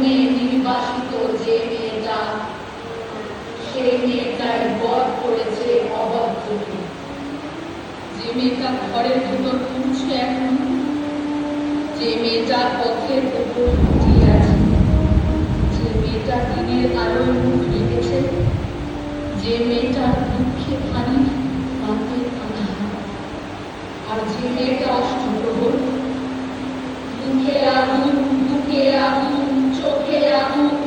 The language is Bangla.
মনে নির্বাসিত যে মেয়েটা, সেই মেয়েটার বধ করেছে অবদ্ধকে। যে মেয়েটা ঘরের ভিতর পুড়ছে এখন, যে মেয়েটা পথের উপর ফুটিয়ে আছে, যে মেয়েটা দিনের আলোয় মুখ রেখেছে, যে মেয়েটা দুঃখে ভারী রাতের আধার, আর যে মেয়েটা অষ্টপ্রহর, মুখে আগুন, বুকে আগুন, চোখে আগুন,